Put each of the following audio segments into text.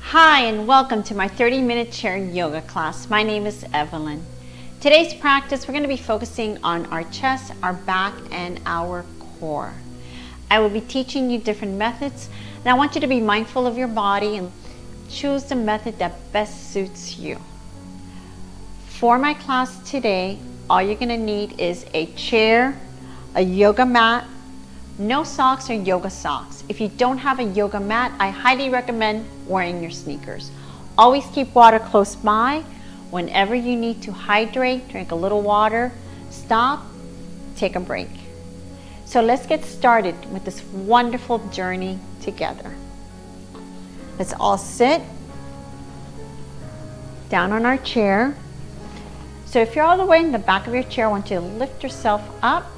Hi and welcome to my 30-minute chair yoga class. My name is Evelyn. Today's practice, we're going to be focusing on our chest, our back, and our core. I will be teaching you different methods, and I want you to be mindful of your body and choose the method that best suits you. For my class today, all you're going to need is a chair, a yoga mat, no socks or yoga socks. If you don't have a yoga mat, I highly recommend wearing your sneakers. Always keep water close by. Whenever you need to hydrate, drink a little water, stop, take a break. So let's get started with this wonderful journey together. Let's all sit down on our chair. So if you're all the way in the back of your chair, I want you to lift yourself up.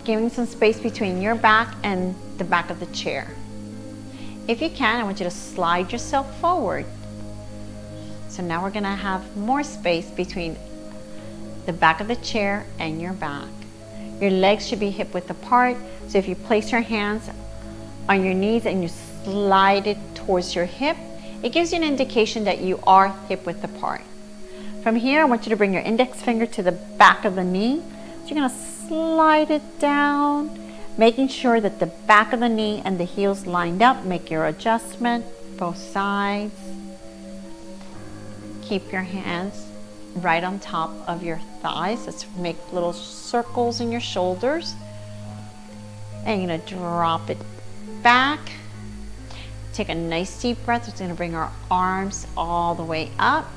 Giving some space between your back and the back of the chair. If you can, I want you to slide yourself forward. So now we're going to have more space between the back of the chair and your back. Your legs should be hip width apart. So if you place your hands on your knees and you slide it towards your hip, it gives you an indication that you are hip width apart. From here, I want you to bring your index finger to the back of the knee. So you're going to slide it down, making sure that the back of the knee and the heels lined up. Make your adjustment, both sides. Keep your hands right on top of your thighs. Let's make little circles in your shoulders. And you're going to drop it back. Take a nice deep breath. It's going to bring our arms all the way up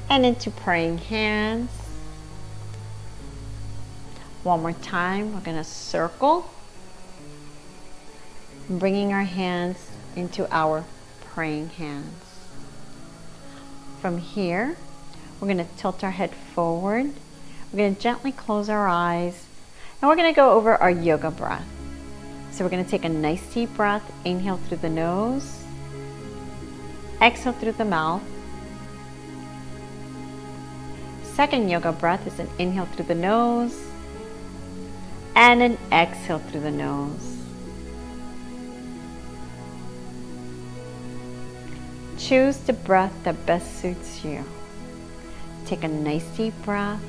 and into praying hands. One more time, we're going to circle, bringing our hands into our praying hands. From here, we're going to tilt our head forward. We're going to gently close our eyes, and we're going to go over our yoga breath. So we're going to take a nice deep breath, inhale through the nose, exhale through the mouth. Second yoga breath is an inhale through the nose, and an exhale through the nose. Choose the breath that best suits you. Take a nice deep breath.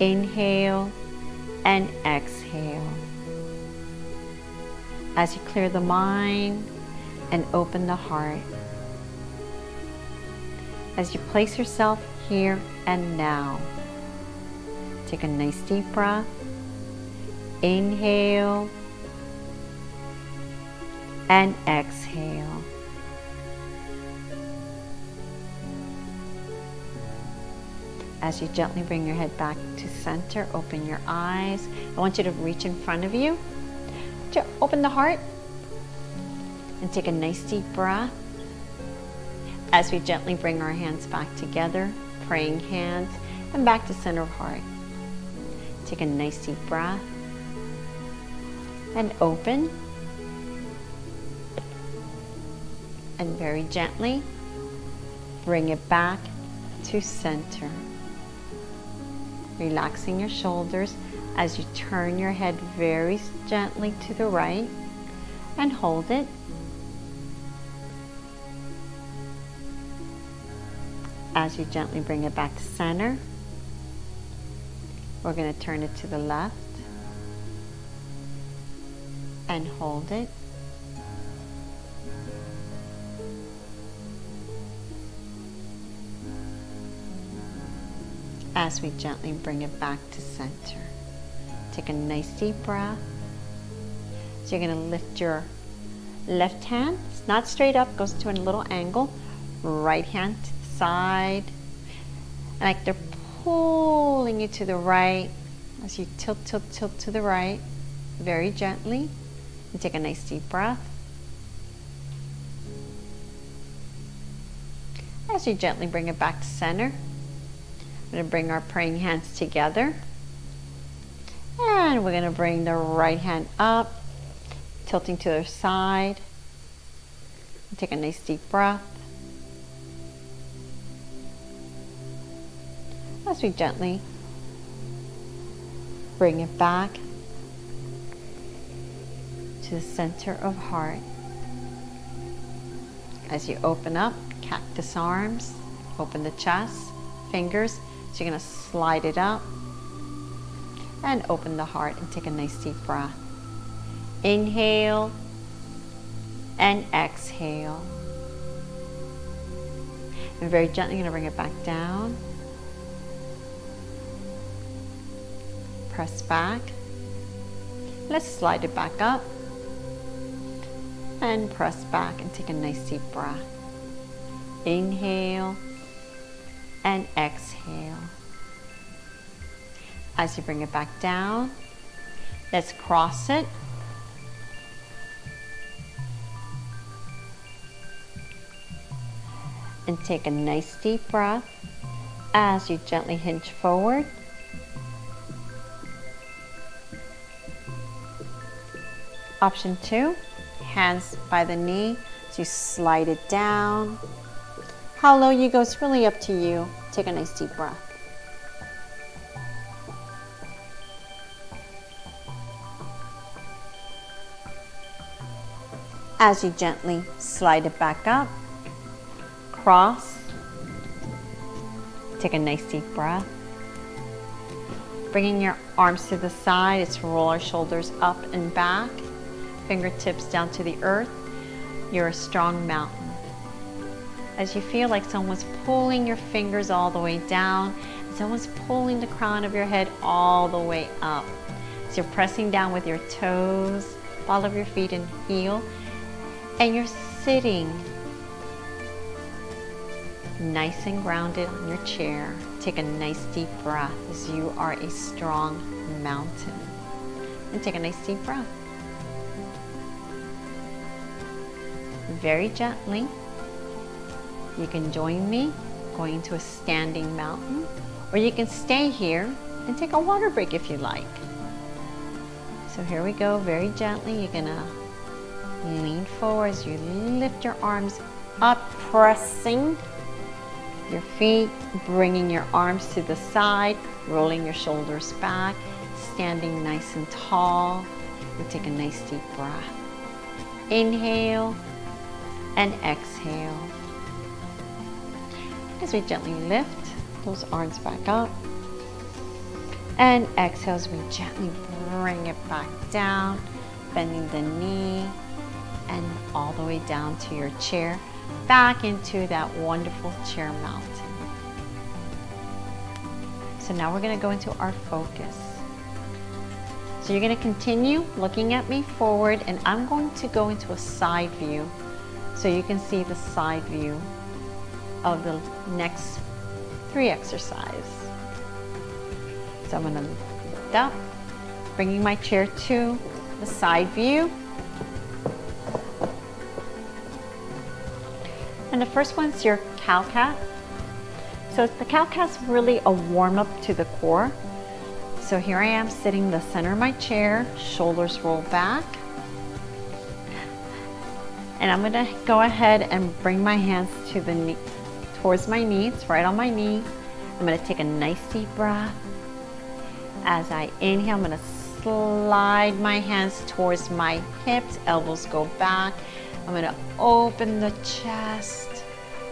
Inhale and exhale. As you clear the mind and open the heart. As you place yourself here and now. Take a nice deep breath. Inhale and exhale. As you gently bring your head back to center, open your eyes. I want you to reach in front of you. Open the heart and take a nice deep breath. As we gently bring our hands back together, praying hands, and back to center of heart. Take a nice deep breath and open, and very gently bring it back to center. Relaxing your shoulders as you turn your head very gently to the right and hold it. As you gently bring it back to center, we're going to turn it to the left and hold it. As we gently bring it back to center. Take a nice deep breath. So you're going to lift your left hand. It's not straight up, goes to a little angle. Right hand to the side. And like they're pulling you to the right as you tilt to the right very gently, and take a nice deep breath. As you gently bring it back to center, I'm going to bring our praying hands together, and we're going to bring the right hand up, tilting to the side, and take a nice deep breath. As we gently bring it back to the center of heart. As you open up, cactus arms, open the chest, fingers. So you're going to slide it up and open the heart and take a nice deep breath. Inhale and exhale. And very gently, you're going to bring it back down. Press back. Let's slide it back up. And press back and take a nice deep breath. Inhale and exhale. As you bring it back down, let's cross it. And take a nice deep breath as you gently hinge forward. Option 2, hands by the knee, so you slide it down. How low you go is really up to you. Take a nice deep breath. As you gently slide it back up, cross, take a nice deep breath. Bringing your arms to the side, it's roll our shoulders up and back, fingertips down to the earth. You're a strong mountain. As you feel like someone's pulling your fingers all the way down, and someone's pulling the crown of your head all the way up. So you're pressing down with your toes, ball of your feet and heel, and you're sitting nice and grounded on your chair. Take a nice deep breath as you are a strong mountain. And take a nice deep breath. Very gently, you can join me going to a standing mountain, or you can stay here and take a water break if you like. So here we go, very gently. You're gonna lean forward as you lift your arms up, pressing your feet, bringing your arms to the side, rolling your shoulders back, standing nice and tall, and take a nice deep breath. Inhale and exhale. As we gently lift those arms back up, and exhale as we gently bring it back down, bending the knee and all the way down to your chair, back into that wonderful chair mountain. So now we're going to go into our focus. So you're going to continue looking at me forward, and I'm going to go into a side view so you can see the side view of the next 3 exercises. So I'm going to lift up, bringing my chair to the side view. And the first one's your cow cat. So the cow cat's really a warm up to the core. So here I am sitting in the center of my chair, shoulders roll back. And I'm gonna go ahead and bring my hands to the knee, towards my knees, right on my knee. I'm gonna take a nice deep breath. As I inhale, I'm gonna slide my hands towards my hips, elbows go back. I'm gonna open the chest.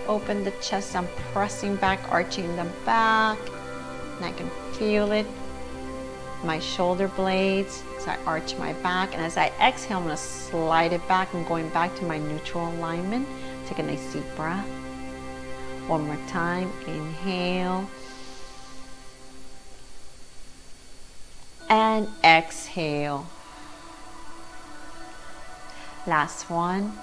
Open the chest, I'm pressing back, arching them back. And I can feel it. My shoulder blades, as I arch my back. And as I exhale, I'm gonna slide it back. I'm going back to my neutral alignment. Take a nice deep breath. One more time, inhale. And exhale. Last one.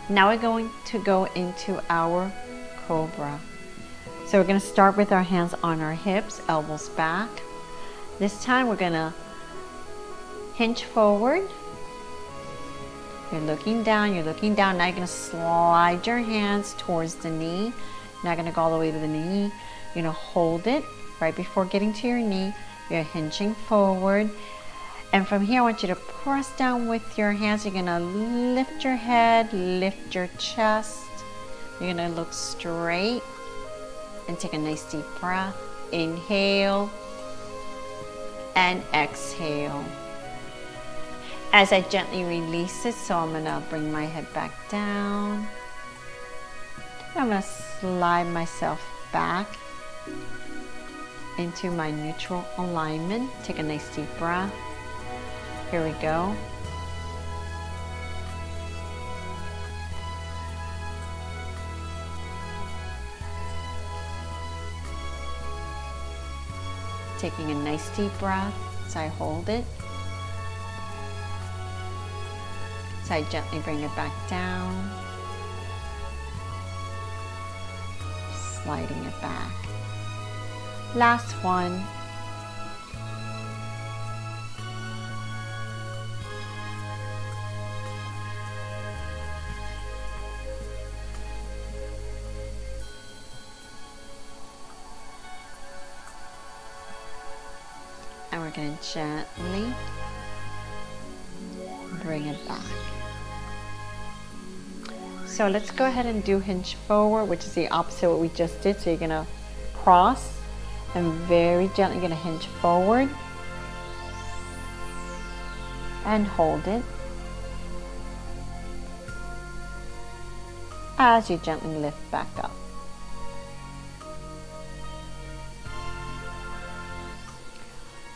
Now we're going to go into our cobra. So we're going to start with our hands on our hips, elbows back. This time we're going to hinge forward. You're looking down, you're looking down. Now you're going to slide your hands towards the knee. You're not going to go all the way to the knee. You're going to hold it right before getting to your knee. You're hinging forward. And from here, I want you to press down with your hands. You're gonna lift your head, lift your chest. You're gonna look straight. and take a nice deep breath. Inhale and exhale. As I gently release it, so I'm gonna bring my head back down. I'm gonna slide myself back into my neutral alignment. Take a nice deep breath. Here we go. Taking a nice deep breath as I hold it. So I gently bring it back down. Sliding it back. Last one. And we're going to gently bring it back. So let's go ahead and do hinge forward, which is the opposite of what we just did. So you're going to cross and very gently going to hinge forward and hold it as you gently lift back up.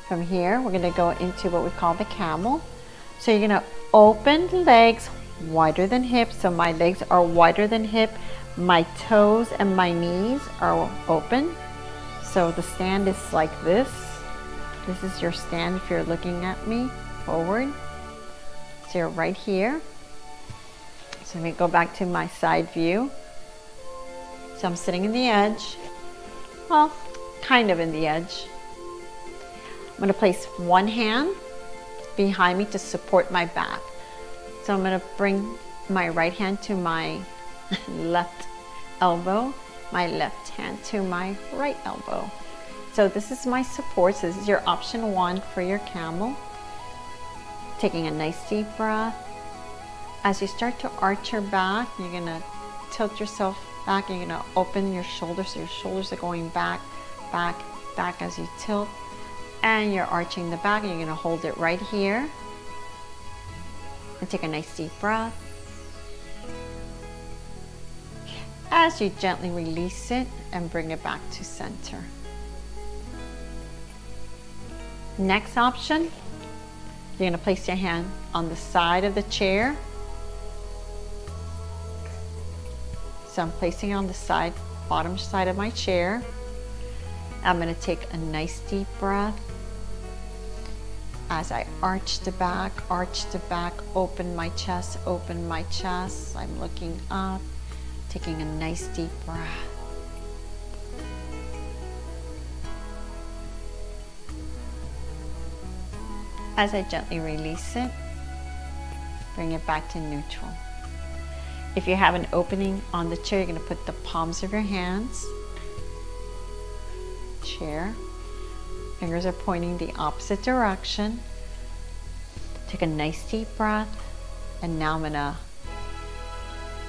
From here, we're going to go into what we call the camel. So you're going to open the legs wider than hips. So my legs are wider than hip. My toes and my knees are open. So the stand is like this. This is your stand if you're looking at me forward. So you're right here. So let me go back to my side view. So I'm sitting in the edge. Well, kind of in the edge. I'm going to place one hand behind me to support my back. So I'm going to bring my right hand to my left elbow, my left hand to my right elbow. So this is my support. So this is your option one for your camel. Taking a nice deep breath. As you start to arch your back, you're going to tilt yourself back. You're going to open your shoulders. So your shoulders are going back, back, back as you tilt. And you're arching the back, and you're going to hold it right here. And take a nice deep breath. As you gently release it and bring it back to center. Next option, you're going to place your hand on the side of the chair. So I'm placing it on the side, bottom side of my chair. I'm going to take a nice deep breath. As I arch the back, open my chest, I'm looking up, taking a nice deep breath. As I gently release it, bring it back to neutral. If you have an opening on the chair, you're going to put the palms of your hands, chair. Fingers are pointing the opposite direction. Take a nice deep breath. And now I'm going to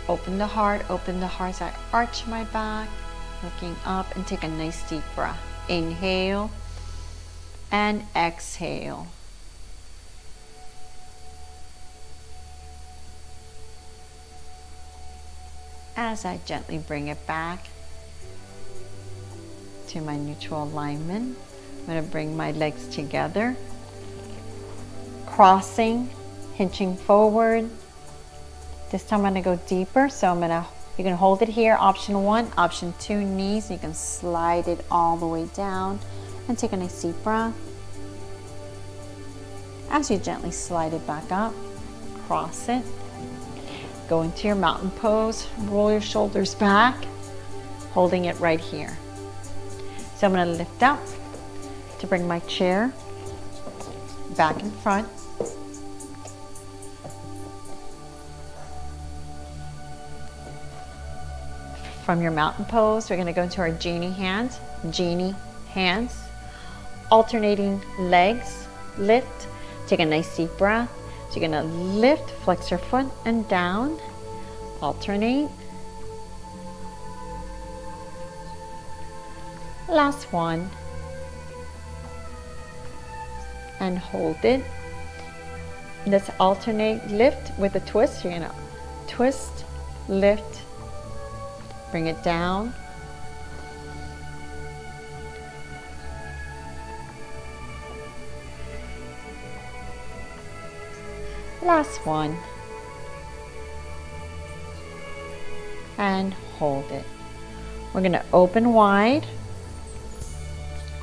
open the heart as I arch my back, looking up, and take a nice deep breath. Inhale and exhale. As I gently bring it back to my neutral alignment, I'm going to bring my legs together, crossing, hinging forward. This time I'm going to go deeper, so you can hold it here, option one. Option two, knees. You can slide it all the way down and take a nice deep breath. As you gently slide it back up, cross it. Go into your mountain pose, roll your shoulders back, holding it right here. So I'm going to lift up to bring my chair back in front. From your mountain pose, we're going to go into our genie hands. Alternating legs, lift, take a nice deep breath. So you're going to lift, flex your foot and down, alternate. Last one. And hold it. Let's alternate lift with a twist. You're gonna twist, lift, bring it down. Last one. And hold it. We're gonna open wide,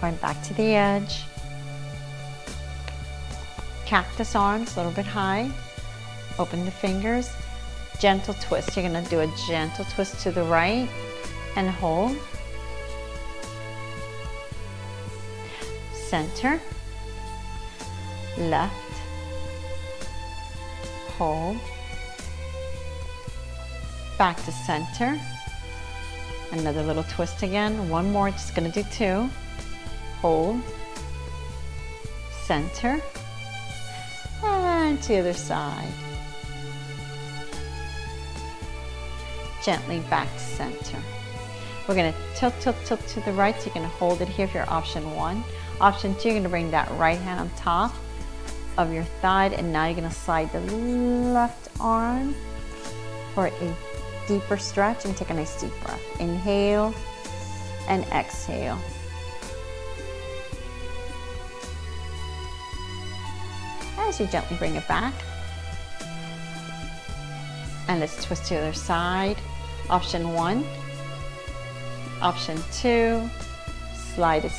going back to the edge. Cactus arms a little bit high. Open the fingers. Gentle twist. You're going to do a gentle twist to the right and hold. Center. Left. Hold. Back to center. Another little twist again. One more. Just going to do two. Hold. Center. And to the other side. Gently back to center. We're going to tilt, tilt, tilt to the right. So you're going to hold it here for your option 1. Option 2, you're going to bring that right hand on top of your thigh. And now you're going to slide the left arm for a deeper stretch and take a nice deep breath. Inhale and exhale. As you gently bring it back. And let's twist to the other side. Option 1. Option 2. Slide it,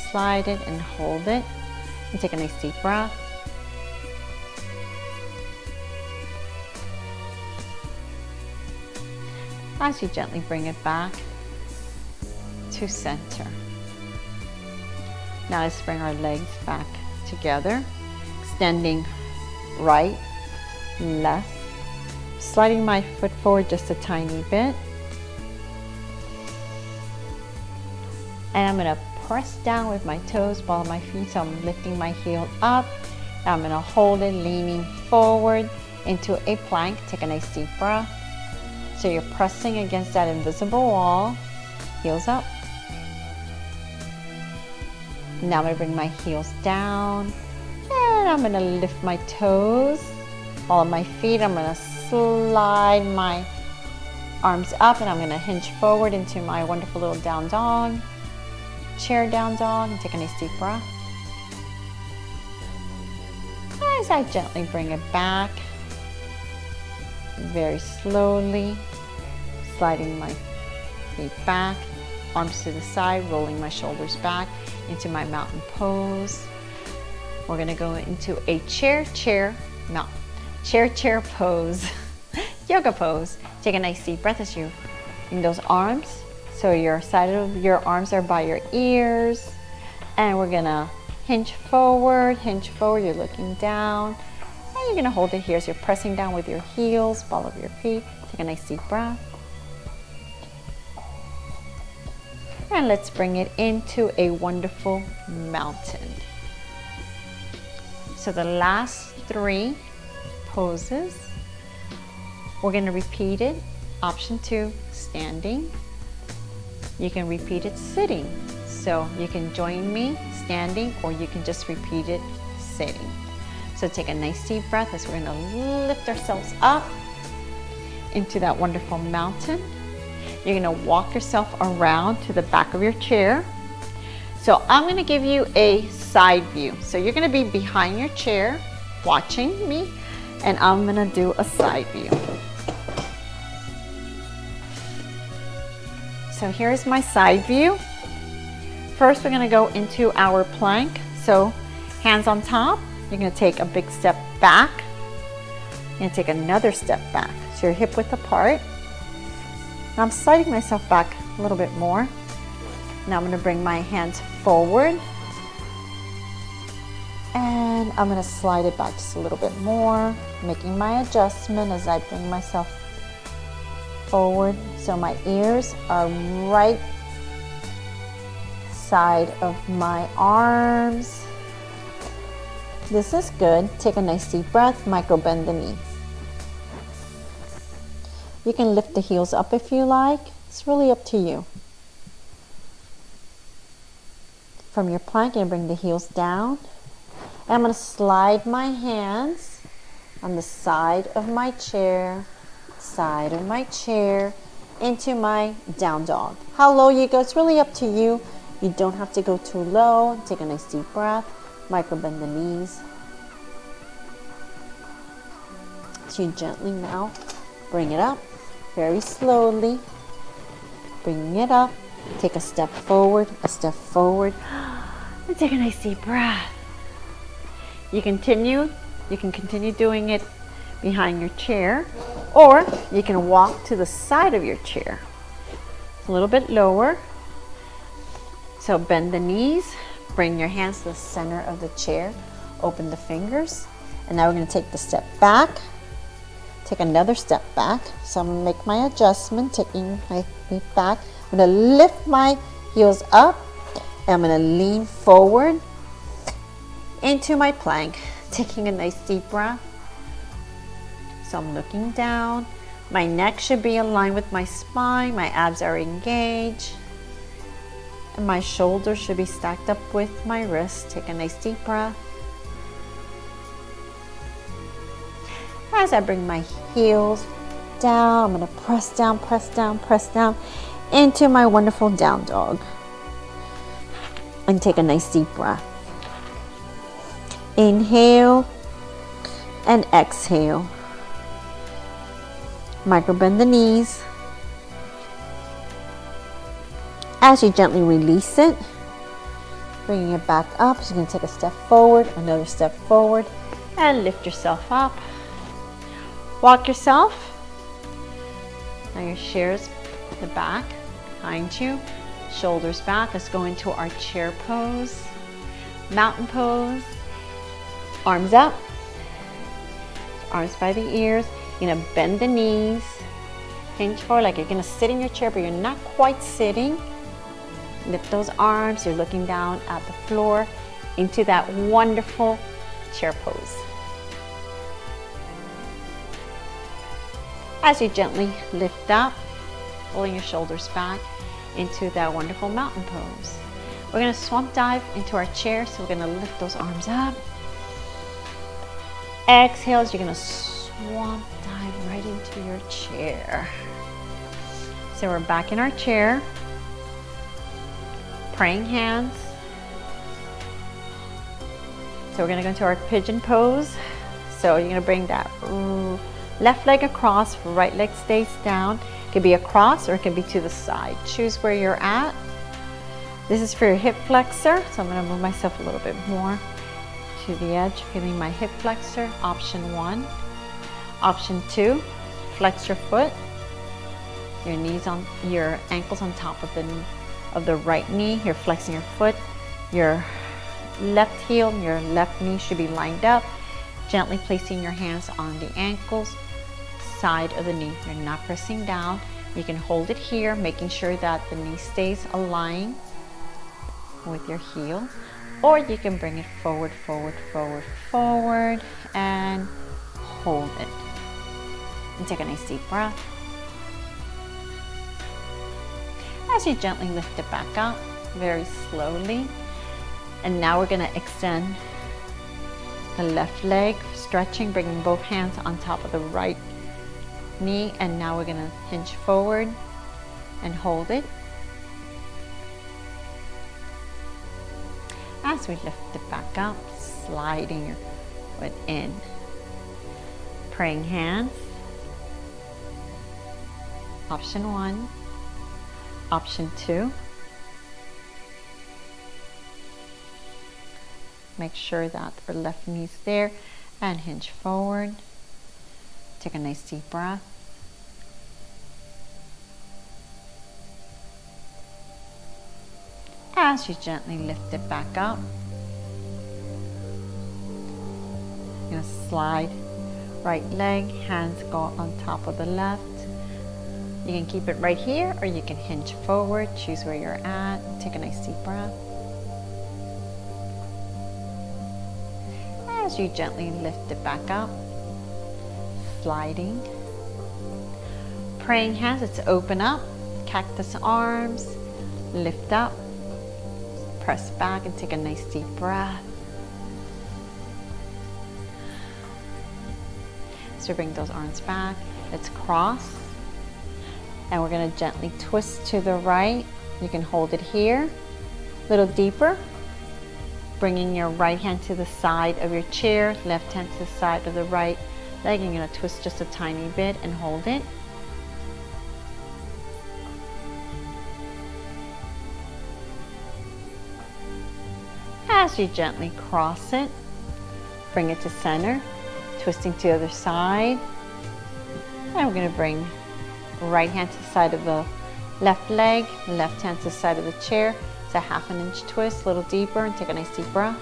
and hold it. And take a nice deep breath. As you gently bring it back to center. Now let's bring our legs back together. Extending right, left, sliding my foot forward just a tiny bit. And I'm going to press down with my toes, ball of my feet, so I'm lifting my heel up. I'm going to hold it, leaning forward into a plank. Take a nice deep breath. So you're pressing against that invisible wall, heels up. Now I'm going to bring my heels down. And I'm going to lift my toes, all of my feet. I'm going to slide my arms up and I'm going to hinge forward into my wonderful little down dog, chair down dog, and take a nice deep breath. As I gently bring it back, very slowly, sliding my feet back, arms to the side, rolling my shoulders back into my mountain pose. We're going to go into a chair pose, yoga pose. Take a nice deep breath as you bring those arms. So your side of your arms are by your ears. And we're going to hinge forward, you're looking down. And you're going to hold it here as you're pressing down with your heels, ball of your feet. Take a nice deep breath. And let's bring it into a wonderful mountain. So the last 3 poses, we're going to repeat it. Option 2, standing. You can repeat it sitting. So you can join me standing or you can just repeat it sitting. So take a nice deep breath as we're going to lift ourselves up into that wonderful mountain. You're going to walk yourself around to the back of your chair. So I'm going to give you a side view. So you're going to be behind your chair watching me, and I'm going to do a side view. So here's my side view. First, we're going to go into our plank. So hands on top. You're going to take a big step back and take another step back. So your hip width apart. Now I'm sliding myself back a little bit more. Now I'm going to bring my hands forward and I'm going to slide it back just a little bit more, making my adjustment as I bring myself forward. So my ears are right side of my arms. This is good. Take a nice deep breath, micro bend the knee. You can lift the heels up if you like. It's really up to you. From your plank, you're going to bring the heels down. And I'm going to slide my hands on the side of my chair, into my down dog. How low you go, it's really up to you. You don't have to go too low. Take a nice deep breath. Micro bend the knees. So you gently now bring it up, very slowly. Bring it up. Take a step forward, and take a nice deep breath. You can continue doing it behind your chair, or you can walk to the side of your chair. A little bit lower. So bend the knees, bring your hands to the center of the chair, open the fingers, and now we're going to take the step back. Take another step back. So I'm going to make my adjustment, taking my feet back. I'm going to lift my heels up, and I'm going to lean forward into my plank, taking a nice deep breath. So I'm looking down. My neck should be aligned with my spine. My abs are engaged. And my shoulders should be stacked up with my wrists. Take a nice deep breath. As I bring my heels down, I'm going to press down into my wonderful down dog. And take a nice deep breath. Inhale and exhale. Micro bend the knees. As you gently release it, bringing it back up, so you're going to take a step forward, another step forward, and lift yourself up. Walk yourself. Now your chair's at the back, behind you, shoulders back. Let's go into our chair pose, mountain pose. Arms up, arms by the ears. You're going to bend the knees, hinge forward like you're going to sit in your chair, but you're not quite sitting. Lift those arms, you're looking down at the floor into that wonderful chair pose. As you gently lift up, pulling your shoulders back into that wonderful mountain pose. We're going to swamp dive into our chair, so we're going to lift those arms up. Exhale, as you're going to swamp dive right into your chair. So we're back in our chair. Praying hands. So we're going to go into our pigeon pose. So you're going to bring that left leg across, right leg stays down. It could be across or it can be to the side. Choose where you're at. This is for your hip flexor. So I'm going to move myself a little bit more to the edge, feeling my hip flexor. Option 1. Option 2, flex your foot. Your knees on, your ankles on top of the right knee. You're flexing your foot. Your left heel and your left knee should be lined up. Gently placing your hands on the ankles, side of the knee. You're not pressing down. You can hold it here, making sure that the knee stays aligned with your heel. Or you can bring it forward, and hold it. And take a nice deep breath. As you gently lift it back up, very slowly. And now we're going to extend the left leg, stretching, bringing both hands on top of the right knee. And now we're going to hinge forward and hold it. As we lift it back up, sliding your foot in. Praying hands. Option 1. Option 2. Make sure that the left knee's there and hinge forward. Take a nice deep breath. As you gently lift it back up, you're going to slide right leg, hands go on top of the left. You can keep it right here or you can hinge forward, choose where you're at. Take a nice deep breath. As you gently lift it back up, sliding. Praying hands, let's open up, cactus arms, lift up. press back and take a nice deep breath. So bring those arms back. Let's cross. And we're going to gently twist to the right. You can hold it here, a little deeper. Bringing your right hand to the side of your chair, left hand to the side of the right leg. You're going to twist just a tiny bit and hold it. As you gently cross it, bring it to center, twisting to the other side. And we're going to bring right hand to the side of the left leg, left hand to the side of the chair. It's a 1/2 inch twist, a little deeper, and take a nice deep breath.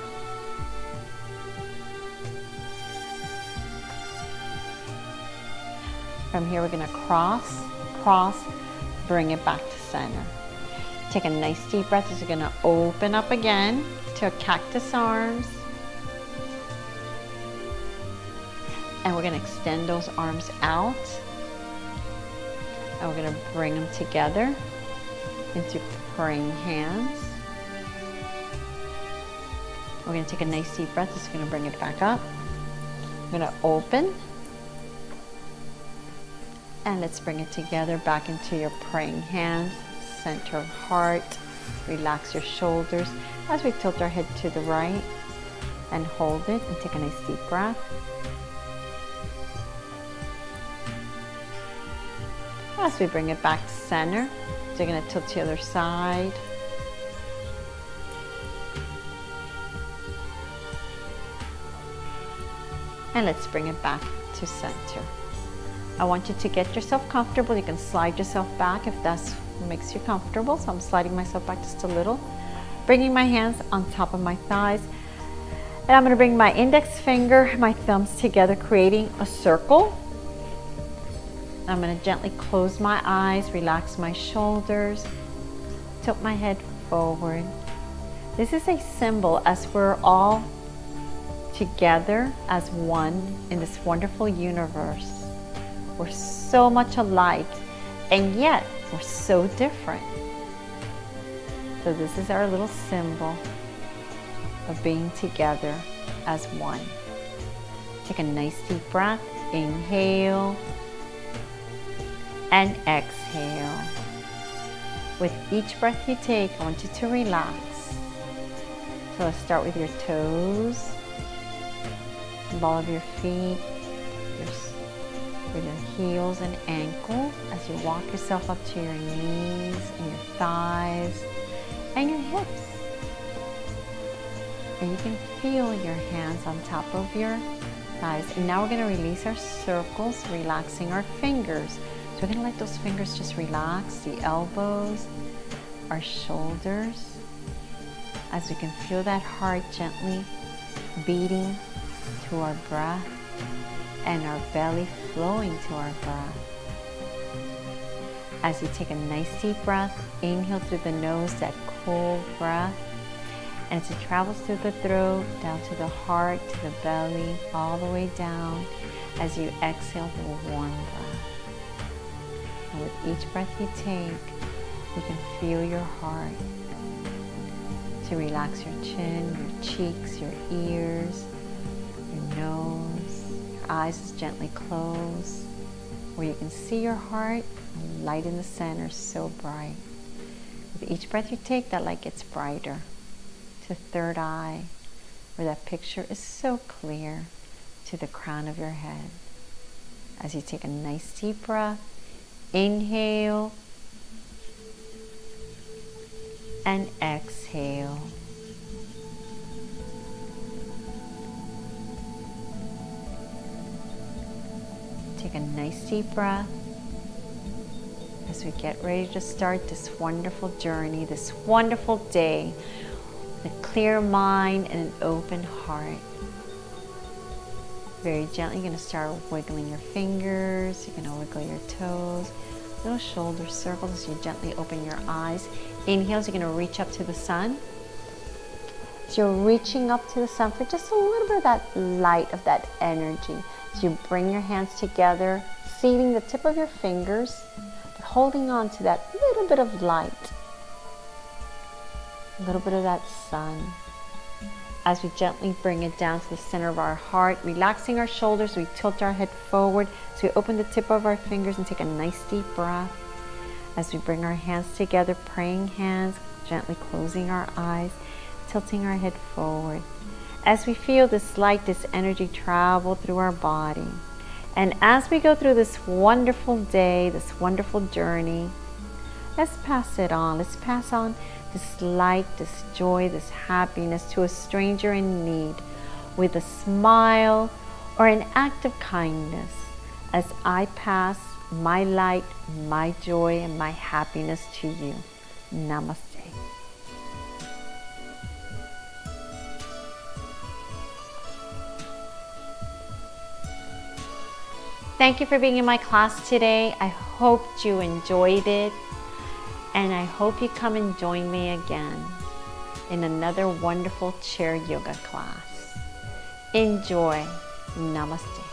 From here, we're going to cross, bring it back to center. Take a nice deep breath as you're going to open up again to a cactus arms. And we're going to extend those arms out. And we're going to bring them together into praying hands. We're going to take a nice deep breath. Just going to bring it back up. We're going to open. And let's bring it together back into your praying hands. Center of heart. Relax your shoulders as we tilt our head to the right. And hold it and take a nice deep breath. As we bring it back to center, so you're going to tilt to the other side. And let's bring it back to center. I want you to get yourself comfortable. You can slide yourself back if that's what makes you comfortable. So I'm sliding myself back just a little. Bringing my hands on top of my thighs. And I'm going to bring my index finger, my thumbs together, creating a circle. I'm going to gently close my eyes, relax my shoulders, tilt my head forward. This is a symbol as we're all together as one in this wonderful universe. We're so much alike, and yet we're so different. So this is our little symbol of being together as one. Take a nice deep breath. Inhale. And exhale. With each breath you take, I want you to relax. So let's start with your toes, the ball of your feet, with your heels and ankles as you walk yourself up to your knees and your thighs and your hips. And you can feel your hands on top of your thighs. And now we're going to release our circles, relaxing our fingers. We're going to let those fingers just relax, the elbows, our shoulders, as we can feel that heart gently beating to our breath and our belly flowing to our breath. As you take a nice deep breath, inhale through the nose, that cold breath, and as it travels through the throat, down to the heart, to the belly, all the way down, as you exhale the warm breath. And with each breath you take, you can feel your heart to relax your chin, your cheeks, your ears, your nose, your eyes is gently closed, where you can see your heart, and light in the center, so bright. With each breath you take, that light gets brighter to third eye, where that picture is so clear, to the crown of your head. As you take a nice deep breath, inhale and exhale. Take a nice deep breath as we get ready to start this wonderful journey, this wonderful day, with a clear mind and an open heart. Very gently, you're going to start wiggling your fingers. You're going to wiggle your toes. Little shoulder circles as you gently open your eyes. Inhales, you're going to reach up to the sun. So you're reaching up to the sun for just a little bit of that light, of that energy. So you bring your hands together, seating the tip of your fingers, but holding on to that little bit of light. a little bit of that sun. As we gently bring it down to the center of our heart, relaxing our shoulders, we tilt our head forward. So we open the tip of our fingers and take a nice deep breath. As we bring our hands together, praying hands, gently closing our eyes, tilting our head forward. As we feel this light, this energy travel through our body. And as we go through this wonderful day, this wonderful journey, let's pass it on. Let's pass on this light, this joy, this happiness to a stranger in need with a smile or an act of kindness as I pass my light, my joy, and my happiness to you. Namaste. Thank you for being in my class today. I hope you enjoyed it, and I hope you come and join me again in another wonderful chair yoga class. Enjoy. Namaste.